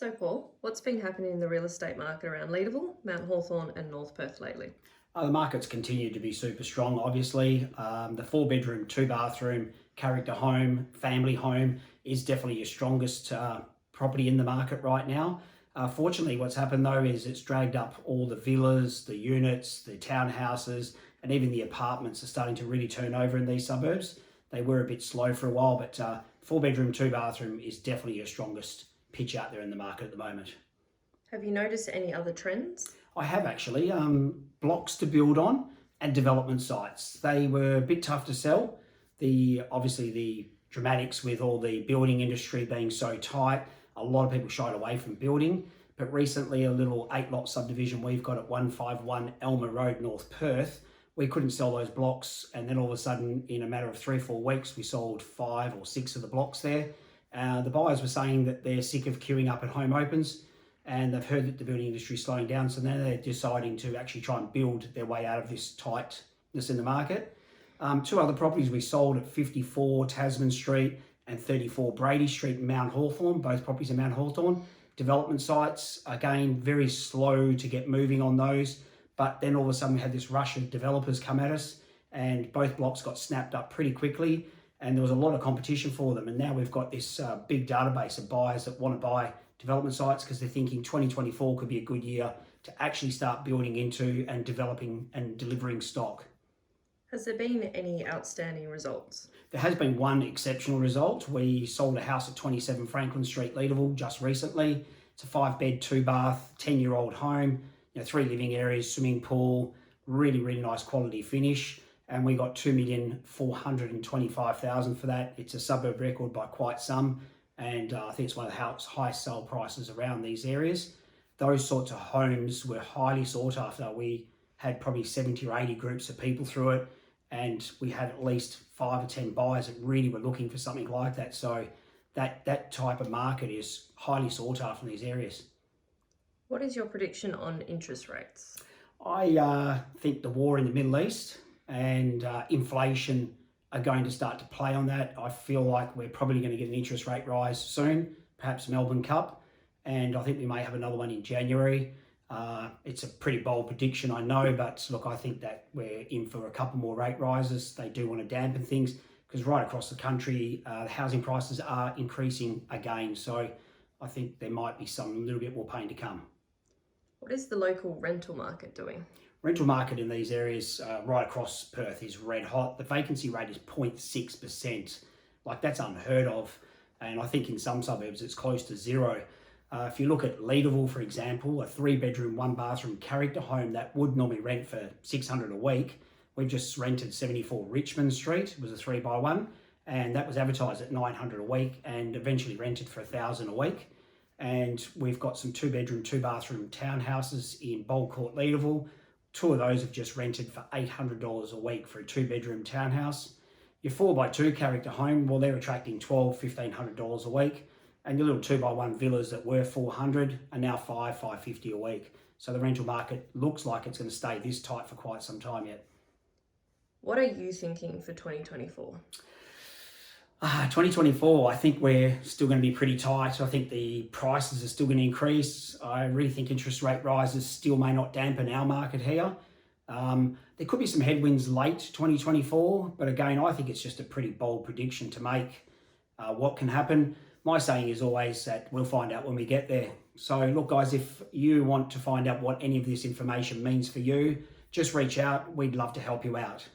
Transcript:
So, Paul, what's been happening in the real estate market around Leederville, Mount Hawthorn, and North Perth lately? The market's continued to be super strong, obviously. The 4 bedroom, 2 bathroom, character home, family home is definitely your strongest property in the market right now. Fortunately, what's happened though is it's dragged up all the villas, the units, the townhouses, and even the apartments are starting to really turn over in these suburbs. They were a bit slow for a while, but 4 bedroom, 2 bathroom is definitely your strongest pitch out there in the market at the moment. Have you noticed any other trends? I have actually. Blocks to build on and development sites. They were a bit tough to sell. Obviously the dramatics with all the building industry being so tight, a lot of people shied away from building. But recently a little 8 lot subdivision we've got at 151 Elmer Road, North Perth, we couldn't sell those blocks, and then all of a sudden in a matter of 3 or 4 weeks we sold 5 or 6 of the blocks there. The buyers were saying that they're sick of queuing up at home opens, and they've heard that the building industry is slowing down, so now they're deciding to actually try and build their way out of this tightness in the market. 2 other properties we sold at 54 Tasman Street and 34 Brady Street in Mount Hawthorn, both properties in Mount Hawthorn. Development sites, again, very slow to get moving on those, but then all of a sudden we had this rush of developers come at us, and both blocks got snapped up pretty quickly, and there was a lot of competition for them, and now we've got this big database of buyers that want to buy development sites because they're thinking 2024 could be a good year to actually start building into and developing and delivering stock. Has there been any outstanding results? There has been one exceptional result. We sold a house at 27 Franklin Street, Leederville, just recently. It's a 5 bed, 2 bath, 10-year-old home, 3 living areas, swimming pool, really nice quality finish. And we got $2,425,000 for that. It's a suburb record by quite some. And I think it's one of the highest sale prices around these areas. Those sorts of homes were highly sought after. We had probably 70 or 80 groups of people through it, and we had at least 5 or 10 buyers that really were looking for something like that. So that type of market is highly sought after in these areas. What is your prediction on interest rates? I think the war in the Middle East and inflation are going to start to play on that. I feel like we're probably going to get an interest rate rise soon, perhaps Melbourne Cup, and I think we may have another one in January. It's a pretty bold prediction, I know, but look, I think that we're in for a couple more rate rises. They do want to dampen things because right across the country, housing prices are increasing again. So I think there might be some little bit more pain to come. What is the local rental market doing? Rental market in these areas right across Perth is red hot. The vacancy rate is 0.6%. Like, that's unheard of. And I think in some suburbs it's close to zero. If you look at Leederville, for example, a 3 bedroom, 1 bathroom character home that would normally rent for $600 a week, we've just rented 74 Richmond Street. It was a 3x1, and that was advertised at $900 a week and eventually rented for $1,000 a week. And we've got some 2 bedroom, 2 bathroom townhouses in Bold Court, Leederville. 2 of those have just rented for $800 a week for a 2 bedroom townhouse. Your 4x2 character home, well, they're attracting $1,200-1,500 a week. And your little 2x1 villas that were $400 are now $550 a week. So the rental market looks like it's going to stay this tight for quite some time yet. What are you thinking for 2024? 2024, I think we're still going to be pretty tight. I think the prices are still going to increase. I really think interest rate rises still may not dampen our market here. There could be some headwinds late 2024, but again, I think it's just a pretty bold prediction to make. What can happen? My saying is always that we'll find out when we get there. So look, guys, if you want to find out what any of this information means for you, just reach out. We'd love to help you out.